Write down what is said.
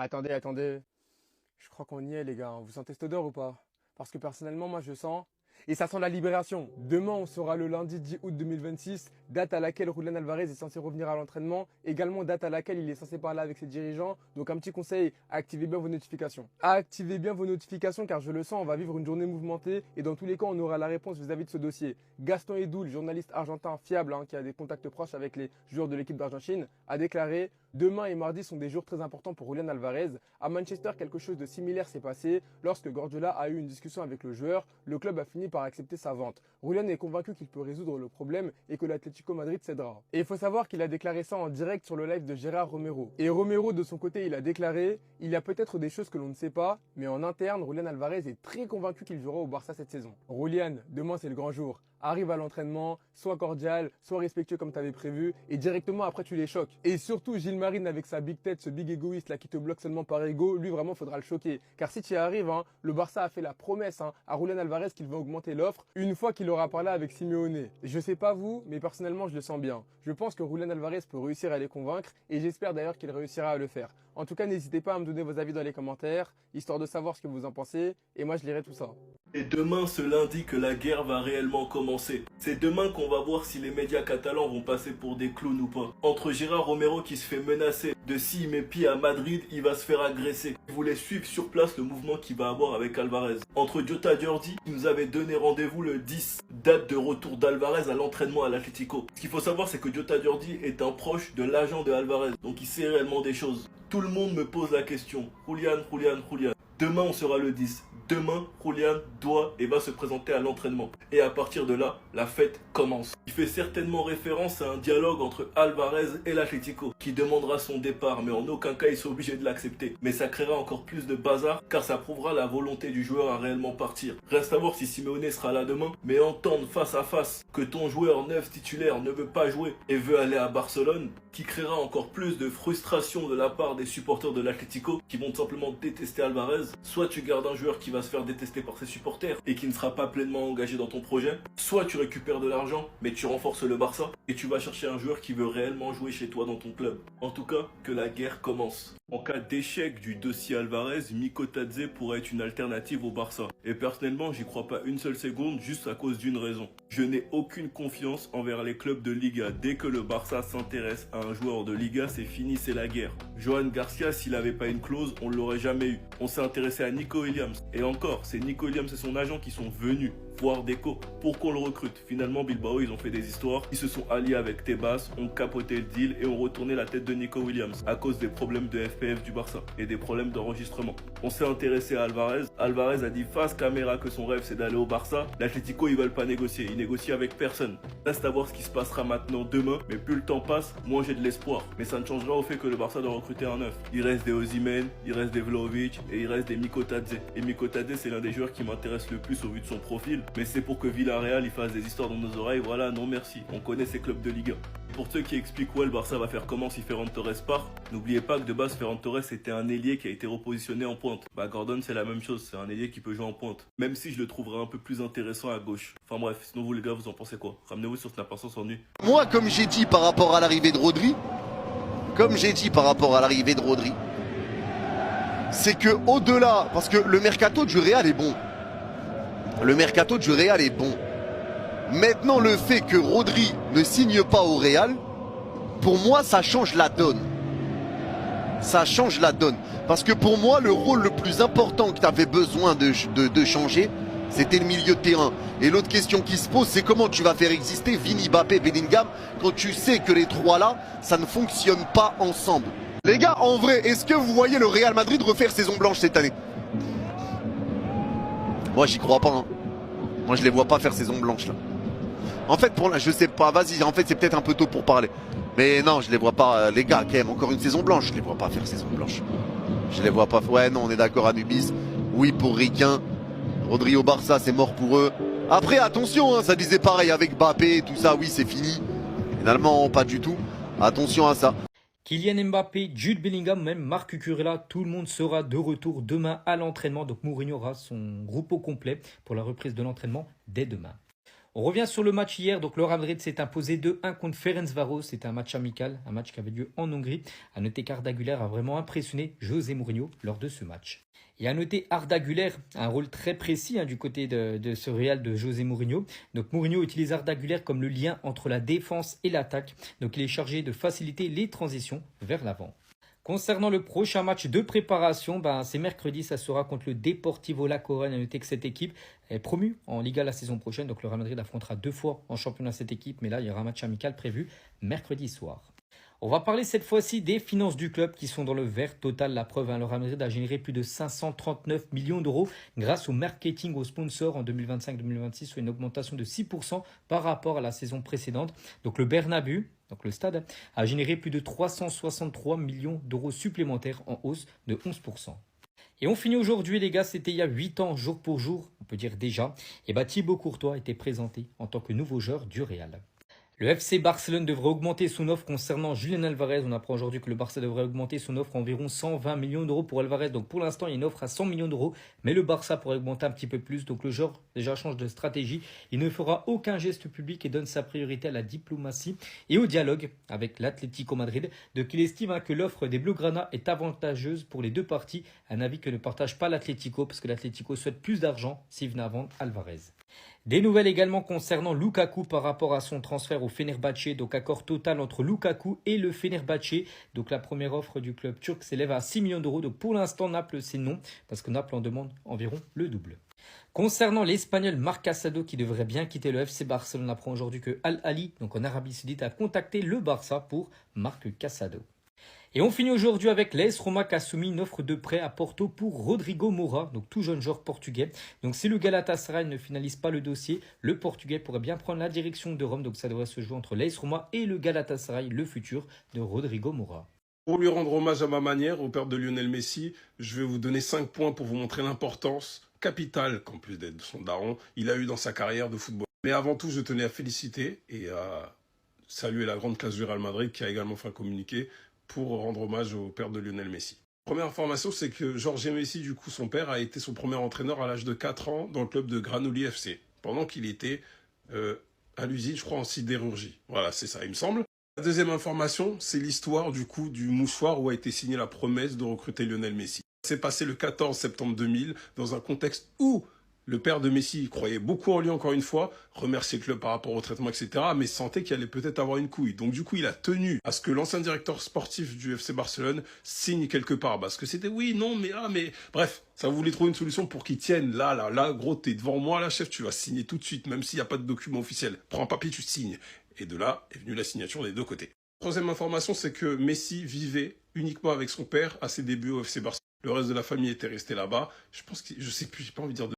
Attendez, attendez. Je crois qu'on y est, les gars. Vous sentez cette odeur ou pas? Parce que personnellement, moi, je sens. Et ça sent la libération. Demain, on sera le lundi 10 août 2026, date à laquelle Julian Alvarez est censé revenir à l'entraînement. Également, date à laquelle il est censé parler avec ses dirigeants. Donc, un petit conseil, activez bien vos notifications. Activez bien vos notifications car je le sens, on va vivre une journée mouvementée. Et dans tous les cas, on aura la réponse vis-à-vis de ce dossier. Gaston Edul, journaliste argentin fiable qui a des contacts proches avec les joueurs de l'équipe d'Argentine, a déclaré: demain et mardi sont des jours très importants pour Julian Alvarez. À Manchester, quelque chose de similaire s'est passé. Lorsque Guardiola a eu une discussion avec le joueur, le club a fini par accepter sa vente. Julian est convaincu qu'il peut résoudre le problème et que l'Atlético Madrid cédera. Et il faut savoir qu'il a déclaré ça en direct sur le live de Gérard Romero. Et Romero, de son côté, il a déclaré: il y a peut-être des choses que l'on ne sait pas, mais en interne, Julian Alvarez est très convaincu qu'il jouera au Barça cette saison. Julian, demain c'est le grand jour. Arrive à l'entraînement, sois cordial, sois respectueux comme tu avais prévu, et directement après tu les choques. Et surtout Gilles Marine avec sa big tête, ce big égoïste là qui te bloque seulement par ego, lui vraiment faudra le choquer. Car si tu y arrives, le Barça a fait la promesse à Julian Alvarez qu'il va augmenter l'offre une fois qu'il aura parlé avec Simeone. Je sais pas vous, mais personnellement je le sens bien. Je pense que Julian Alvarez peut réussir à les convaincre, et j'espère d'ailleurs qu'il réussira à le faire. En tout cas, n'hésitez pas à me donner vos avis dans les commentaires, histoire de savoir ce que vous en pensez, et moi je lirai tout ça. Et demain, ce lundi, que la guerre va réellement commencer. C'est demain qu'on va voir si les médias catalans vont passer pour des clowns ou pas. Entre Gérard Romero qui se fait menacer de s'il met pied à Madrid, il va se faire agresser. Il voulait suivre sur place le mouvement qu'il va avoir avec Alvarez. Entre Jota Jordi, qui nous avait donné rendez-vous le 10, date de retour d'Alvarez à l'entraînement à l'Atlético. Ce qu'il faut savoir, c'est que Jota Jordi est un proche de l'agent de Alvarez. Donc il sait réellement des choses. Tout le monde me pose la question: Julian. Demain, on sera le 10. Demain, Julian doit et va se présenter à l'entraînement. Et à partir de là, la fête commence. Il fait certainement référence à un dialogue entre Alvarez et l'Atlético, qui demandera son départ, mais en aucun cas ils sont obligés de l'accepter. Mais ça créera encore plus de bazar, car ça prouvera la volonté du joueur à réellement partir. Reste à voir si Simeone sera là demain, mais entendre face à face que ton joueur neuf titulaire ne veut pas jouer et veut aller à Barcelone, qui créera encore plus de frustration de la part des supporters de l'Atlético, qui vont simplement détester Alvarez. Soit tu gardes un joueur qui va se faire détester par ses supporters et qui ne sera pas pleinement engagé dans ton projet, soit tu récupères de l'argent mais tu renforces le Barça et tu vas chercher un joueur qui veut réellement jouer chez toi dans ton club. En tout cas, que la guerre commence. En cas d'échec du dossier Alvarez, Mikotadze pourrait être une alternative au Barça. Et personnellement, j'y crois pas une seule seconde, juste à cause d'une raison. Je n'ai aucune confiance envers les clubs de Liga. Dès que le Barça s'intéresse à un joueur de Liga, c'est fini, c'est la guerre. Johan Garcia, s'il n'avait pas une clause, on l'aurait jamais eu. On s'est intéressé à Nico Williams. Et encore, c'est Nico Williams et son agent qui sont venus voir Deco pour qu'on le recrute. Finalement, Bilbao, ils ont fait des histoires. Ils se sont alliés avec Tebas, ont capoté le deal et ont retourné la tête de Nico Williams à cause des problèmes de FPF du Barça et des problèmes d'enregistrement. On s'est intéressé à Alvarez. Alvarez a dit face caméra que son rêve c'est d'aller au Barça. L'Atlético, ils veulent pas négocier. Ils négocient avec personne. Reste à voir ce qui se passera maintenant demain. Mais plus le temps passe, moins j'ai de l'espoir. Mais ça ne changera au fait que le Barça doit recruter un neuf. Il reste des Osimhen, il reste des Vlahovic et il reste des Mikotadze. Et Mikotadze, c'est l'un des joueurs qui m'intéresse le plus au vu de son profil. Mais c'est pour que Villarreal il fasse des histoires dans nos oreilles, voilà, non merci, on connaît ces clubs de Ligue 1. Pour ceux qui expliquent ouais le Barça va faire comment si Ferran Torres part, n'oubliez pas que de base Ferran Torres était un ailier qui a été repositionné en pointe. Bah Gordon c'est la même chose, c'est un ailier qui peut jouer en pointe. Même si je le trouverais un peu plus intéressant à gauche. Enfin bref, sinon vous les gars vous en pensez quoi? Ramenez-vous sur Snap sans s'ennuie. Moi comme j'ai dit par rapport à l'arrivée de Rodri, c'est que au-delà, parce que le mercato du Real est bon. Maintenant, le fait que Rodri ne signe pas au Real, pour moi, ça change la donne. Parce que pour moi, le rôle le plus important que tu avais besoin de changer, c'était le milieu de terrain. Et l'autre question qui se pose, c'est comment tu vas faire exister Vini, Mbappé, Bellingham, quand tu sais que les trois là, ça ne fonctionne pas ensemble. Les gars, en vrai, est-ce que vous voyez le Real Madrid refaire saison blanche cette année? Moi, j'y crois pas. Moi, je les vois pas faire saison blanche là. En fait, je sais pas, vas-y, en fait, c'est peut-être un peu tôt pour parler. Mais non, je les vois pas, les gars, quand même, encore une saison blanche, je les vois pas faire saison blanche. Je les vois pas, ouais, non, on est d'accord, Anubis. Oui, pour Riquin. Rodri au Barça, c'est mort pour eux. Après, attention, ça disait pareil avec Mbappé, tout ça, oui, c'est fini. Finalement, pas du tout. Attention à ça. Kylian Mbappé, Jude Bellingham, même Marc Cucurella, tout le monde sera de retour demain à l'entraînement. Donc Mourinho aura son groupe au complet pour la reprise de l'entraînement dès demain. On revient sur le match hier. Donc le Real Madrid s'est imposé 2-1 contre Ferencváros. C'était un match amical, un match qui avait lieu en Hongrie. À noter qu'Arda Güler a vraiment impressionné José Mourinho lors de ce match. Et à noter Arda Güler, un rôle très précis du côté de ce Real de José Mourinho. Donc Mourinho utilise Arda Güler comme le lien entre la défense et l'attaque. Donc il est chargé de faciliter les transitions vers l'avant. Concernant le prochain match de préparation, c'est mercredi, ça sera contre le Deportivo La Corogne. À noter que cette équipe est promue en Liga la saison prochaine. Donc le Real Madrid affrontera 2 fois en championnat cette équipe. Mais là, il y aura un match amical prévu mercredi soir. On va parler cette fois-ci des finances du club qui sont dans le vert total. La preuve, le Real Madrid a généré plus de 539 millions d'euros grâce au marketing aux sponsors en 2025-2026, soit une augmentation de 6% par rapport à la saison précédente. Donc le Bernabéu, donc le stade, a généré plus de 363 millions d'euros supplémentaires en hausse de 11%. Et on finit aujourd'hui, les gars, c'était il y a 8 ans, jour pour jour, on peut dire déjà. Et Thibaut Courtois était présenté en tant que nouveau joueur du Real. Le FC Barcelone devrait augmenter son offre concernant Julián Álvarez. On apprend aujourd'hui que le Barça devrait augmenter son offre à environ 120 millions d'euros pour Álvarez. Donc pour l'instant, il y a une offre à 100 millions d'euros. Mais le Barça pourrait augmenter un petit peu plus. Donc le joueur déjà change de stratégie. Il ne fera aucun geste public et donne sa priorité à la diplomatie et au dialogue avec l'Atlético Madrid. Donc il estime que l'offre des Blaugrana est avantageuse pour les deux parties. Un avis que ne partage pas l'Atlético parce que l'Atlético souhaite plus d'argent s'il venait à vendre Álvarez. Des nouvelles également concernant Lukaku par rapport à son transfert au Fenerbahçe. Donc accord total entre Lukaku et le Fenerbahçe. Donc la première offre du club turc s'élève à 6 millions d'euros. Donc pour l'instant Naples c'est non parce que Naples en demande environ le double. Concernant l'Espagnol Marc Casado qui devrait bien quitter le FC Barcelone, on apprend aujourd'hui que Al Ahly, donc en Arabie Saoudite, a contacté le Barça pour Marc Casado. Et on finit aujourd'hui avec l'AS Roma qui a soumis une offre de prêt à Porto pour Rodrigo Moura, donc tout jeune joueur portugais. Donc si le Galatasaray ne finalise pas le dossier, le Portugais pourrait bien prendre la direction de Rome. Donc ça devrait se jouer entre l'AS Roma et le Galatasaray, le futur de Rodrigo Moura. Pour lui rendre hommage à ma manière, au père de Lionel Messi, je vais vous donner 5 points pour vous montrer l'importance capitale, qu'en plus d'être son daron, il a eu dans sa carrière de football. Mais avant tout, je tenais à féliciter et à saluer la grande classe du Real Madrid qui a également fait un communiqué pour rendre hommage au père de Lionel Messi. Première information, c'est que Jorge Messi, du coup, son père, a été son premier entraîneur à l'âge de 4 ans dans le club de Granuli FC, pendant qu'il était à l'usine, je crois, en sidérurgie. Voilà, c'est ça, il me semble. La deuxième information, c'est l'histoire, du coup, du mouchoir où a été signée la promesse de recruter Lionel Messi. C'est passé le 14 septembre 2000, dans un contexte où le père de Messi croyait beaucoup en lui, encore une fois, remerciait le club par rapport au traitement, etc., mais sentait qu'il allait peut-être avoir une couille. Donc du coup, il a tenu à ce que l'ancien directeur sportif du FC Barcelone signe quelque part. Parce que c'était oui, non, mais... Bref, ça voulait trouver une solution pour qu'il tienne. Là, gros, t'es devant moi, là, chef, tu vas signer tout de suite, même s'il n'y a pas de document officiel. Prends un papier, tu signes. Et de là est venue la signature des deux côtés. Troisième information, c'est que Messi vivait uniquement avec son père à ses débuts au FC Barcelone. Le reste de la famille était resté là-bas. Je pense que, je sais plus, j'ai pas envie de dire de